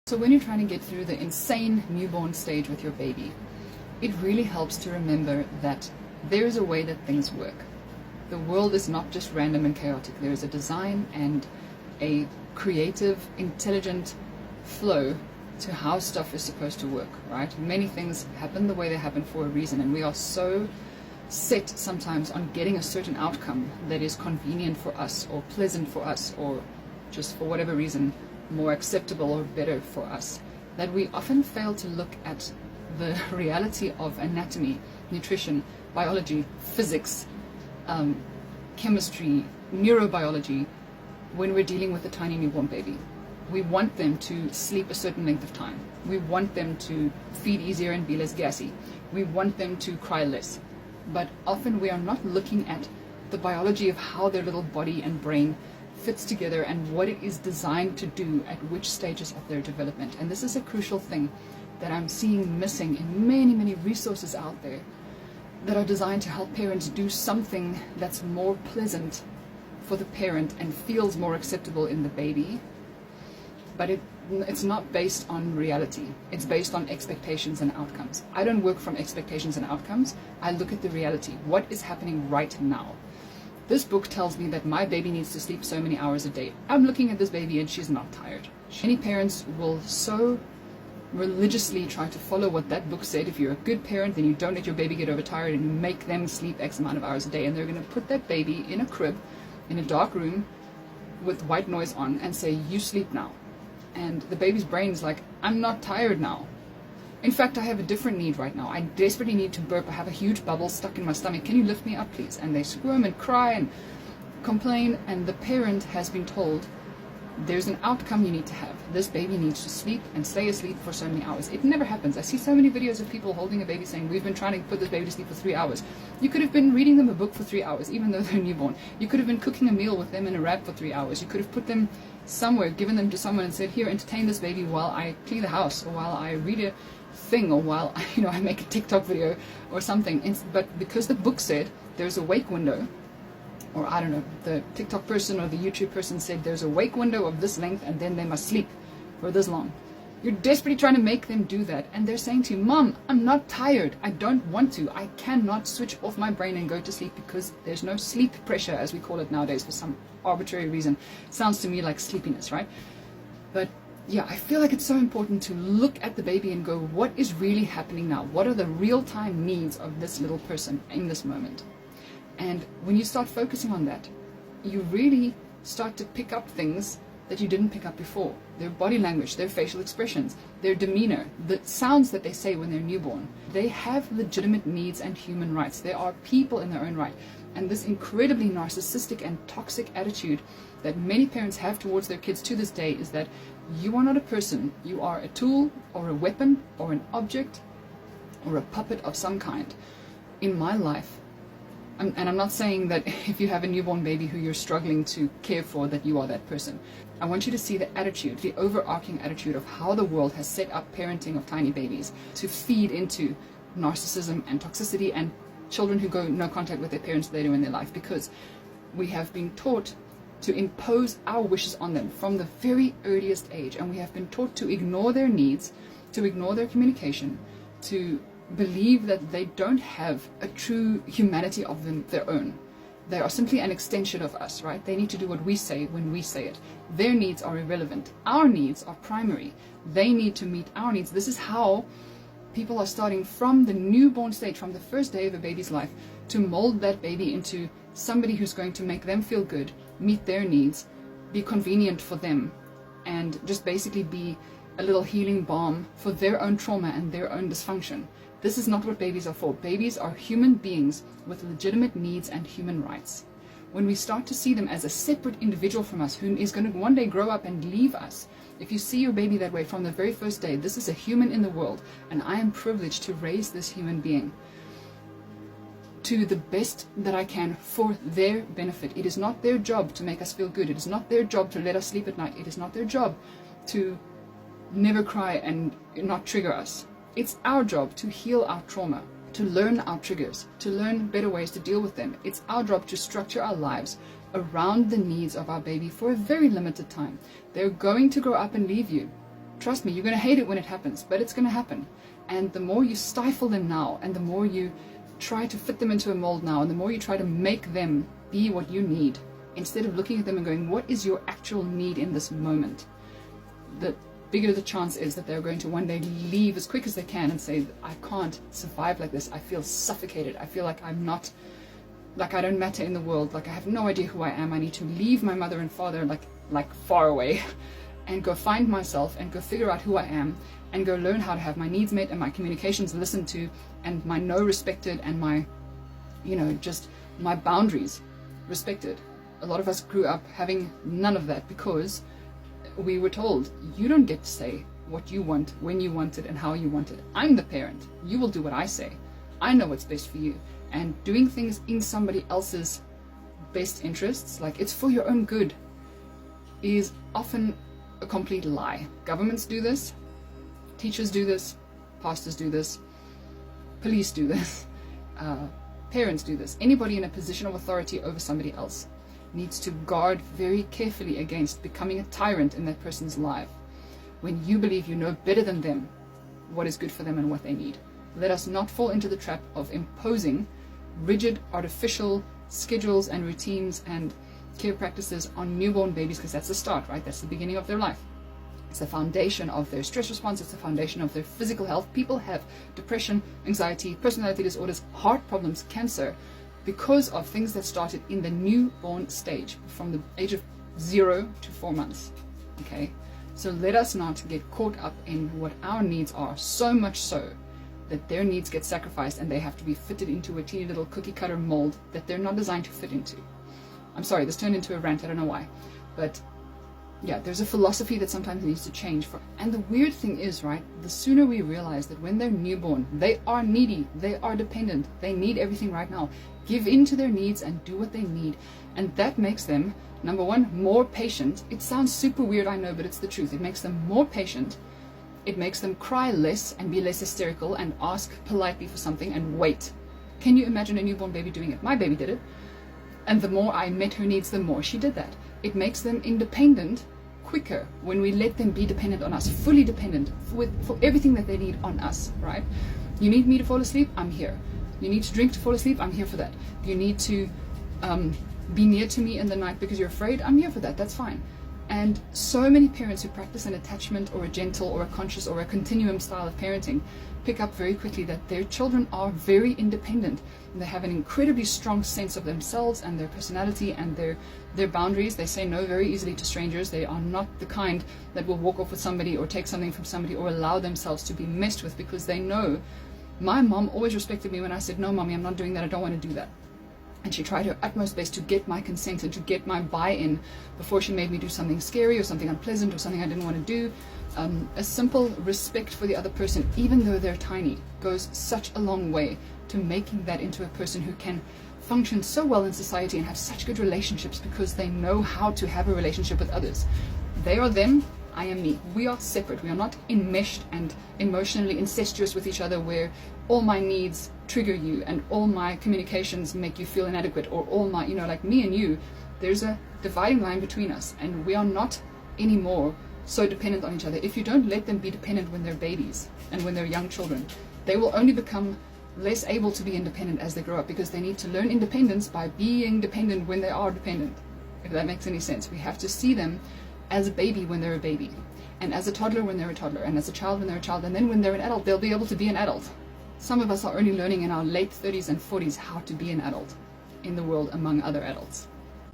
So when you're trying to get through the insane newborn stage with your baby, it really helps to remember that there is a way that things work. The world is not just random and chaotic. There is a design and a creative, intelligent flow to how stuff is supposed to work, right? Many things happen the way they happen for a reason, and we are so set sometimes on getting a certain outcome that is convenient for us or pleasant for us or just for whatever reason more acceptable or better for us, that we often fail to look at the reality of anatomy, nutrition, biology, physics, chemistry, neurobiology when we're dealing with a tiny newborn baby. We want them to sleep a certain length of time. We want them to feed easier and be less gassy. We want them to cry less. But often we are not looking at the biology of how their little body and brain fits together and what it is designed to do at which stages of their development. And this is a crucial thing that I'm seeing missing in many, many resources out there that are designed to help parents do something that's more pleasant for the parent and feels more acceptable in the baby. But it's not based on reality. It's based on expectations and outcomes. I don't work from expectations and outcomes. I look at the reality. What is happening right now? This book tells me that my baby needs to sleep so many hours a day. I'm looking at this baby and she's not tired. Many parents will so religiously try to follow what that book said. If you're a good parent, then you don't let your baby get overtired and you make them sleep X amount of hours a day. And they're going to put that baby in a crib, in a dark room with white noise on and say, you sleep now. And the baby's brain is like, I'm not tired now. In fact, I have a different need right now. I desperately need to burp. I have a huge bubble stuck in my stomach. Can you lift me up, please? And they squirm and cry and complain. And the parent has been told, there's an outcome you need to have. This baby needs to sleep and stay asleep for so many hours. It never happens. I see so many videos of people holding a baby saying, we've been trying to put this baby to sleep for 3 hours. You could have been reading them a book for 3 hours, even though they're newborn. You could have been cooking a meal with them in a wrap for 3 hours. You could have put them somewhere, given them to someone and said, here, entertain this baby while I clean the house, or while I read a thing, or while I make a TikTok video or something. But because the book said there's a wake window, or I don't know, the TikTok person or the YouTube person said there's a wake window of this length and then they must sleep for this long. You're desperately trying to make them do that, and they're saying to you, Mom, I'm not tired. I don't want to. I cannot switch off my brain and go to sleep because there's no sleep pressure, as we call it nowadays, for some arbitrary reason. It sounds to me like sleepiness, right? But yeah, I feel like it's so important to look at the baby and go, what is really happening now? What are the real-time needs of this little person in this moment? And when you start focusing on that, you really start to pick up things that you didn't pick up before. Their body language, their facial expressions, their demeanor, the sounds that they say when they're newborn. They have legitimate needs and human rights. They are people in their own right. And this incredibly narcissistic and toxic attitude that many parents have towards their kids to this day is that you are not a person. You are a tool or a weapon or an object or a puppet of some kind. In my life, and I'm not saying that if you have a newborn baby who you're struggling to care for, that you are that person. I want you to see the attitude, the overarching attitude of how the world has set up parenting of tiny babies to feed into narcissism and toxicity and children who go no contact with their parents later in their life, because we have been taught to impose our wishes on them from the very earliest age, and we have been taught to ignore their needs, to ignore their communication, to believe that they don't have a true humanity of their own. They are simply an extension of us, right? They need to do what we say when we say it. Their needs are irrelevant. Our needs are primary. They need to meet our needs. This is how people are starting from the newborn stage, from the first day of a baby's life, to mold that baby into somebody who's going to make them feel good, meet their needs, be convenient for them, and just basically be a little healing balm for their own trauma and their own dysfunction. This is not what babies are for. Babies are human beings with legitimate needs and human rights. When we start to see them as a separate individual from us, who is going to one day grow up and leave us, if you see your baby that way from the very first day, this is a human in the world, and I am privileged to raise this human being to the best that I can for their benefit. It is not their job to make us feel good. It is not their job to let us sleep at night. It is not their job to never cry and not trigger us. It's our job to heal our trauma, to learn our triggers, to learn better ways to deal with them. It's our job to structure our lives around the needs of our baby for a very limited time. They're going to grow up and leave you. Trust me, you're going to hate it when it happens, but it's going to happen. And the more you stifle them now, and the more you try to fit them into a mold now, and the more you try to make them be what you need, instead of looking at them and going, what is your actual need in this moment? The bigger the chance is that they're going to one day leave as quick as they can and say, I can't survive like this. I feel suffocated. I feel like I'm not, like I don't matter in the world. Like I have no idea who I am. I need to leave my mother and father like far away and go find myself and go figure out who I am and go learn how to have my needs met and my communications listened to and my no respected and my, just my boundaries respected. A lot of us grew up having none of that because we were told, you don't get to say what you want, when you want it, and how you want it. I'm the parent. You will do what I say. I know what's best for you. And doing things in somebody else's best interests, like it's for your own good, is often a complete lie. Governments do this. Teachers do this. Pastors do this. Police do this. Parents do this. Anybody in a position of authority over somebody else needs to guard very carefully against becoming a tyrant in that person's life when you believe you know better than them what is good for them and what they need. Let us not fall into the trap of imposing rigid, artificial schedules and routines and care practices on newborn babies, because that's the start, right? That's the beginning of their life. It's the foundation of their stress response. It's the foundation of their physical health. People have depression, anxiety, personality disorders, heart problems, cancer, because of things that started in the newborn stage from the age of 0 to 4 months. Okay, so let us not get caught up in what our needs are, so much so that their needs get sacrificed and they have to be fitted into a teeny little cookie cutter mold that they're not designed to fit into. I'm sorry, this turned into a rant, I don't know why, but yeah, there's a philosophy that sometimes needs to change. And the weird thing is, right, the sooner we realize that when they're newborn, they are needy, they are dependent, they need everything right now. Give in to their needs and do what they need. And that makes them, number one, more patient. It sounds super weird, I know, but it's the truth. It makes them more patient. It makes them cry less and be less hysterical and ask politely for something and wait. Can you imagine a newborn baby doing it? My baby did it. And the more I met her needs, the more she did that. It makes them independent quicker when we let them be dependent on us, fully dependent for everything that they need on us, right? You need me to fall asleep? I'm here. You need to drink to fall asleep? I'm here for that. You need to be near to me in the night because you're afraid? I'm here for that. That's fine. And so many parents who practice an attachment or a gentle or a conscious or a continuum style of parenting pick up very quickly that their children are very independent. They have an incredibly strong sense of themselves and their personality and their boundaries. They say no very easily to strangers. They are not the kind that will walk off with somebody or take something from somebody or allow themselves to be messed with, because they know my mom always respected me when I said, no, mommy, I'm not doing that. I don't want to do that. And she tried her utmost best to get my consent and to get my buy-in before she made me do something scary or something unpleasant or something I didn't want to do. A simple respect for the other person, even though they're tiny, goes such a long way to making that into a person who can function so well in society and have such good relationships because they know how to have a relationship with others. They are them, I am me. We are separate. We are not enmeshed and emotionally incestuous with each other where all my needs trigger you and all my communications make you feel inadequate, or all my, like me and you, there's a dividing line between us, and we are not anymore so dependent on each other. If you don't let them be dependent when they're babies and when they're young children, they will only become less able to be independent as they grow up, because they need to learn independence by being dependent when they are dependent, if that makes any sense. We have to see them as a baby when they're a baby, and as a toddler when they're a toddler, and as a child when they're a child, and then when they're an adult, they'll be able to be an adult. Some of us are only learning in our late 30s and 40s how to be an adult in the world among other adults.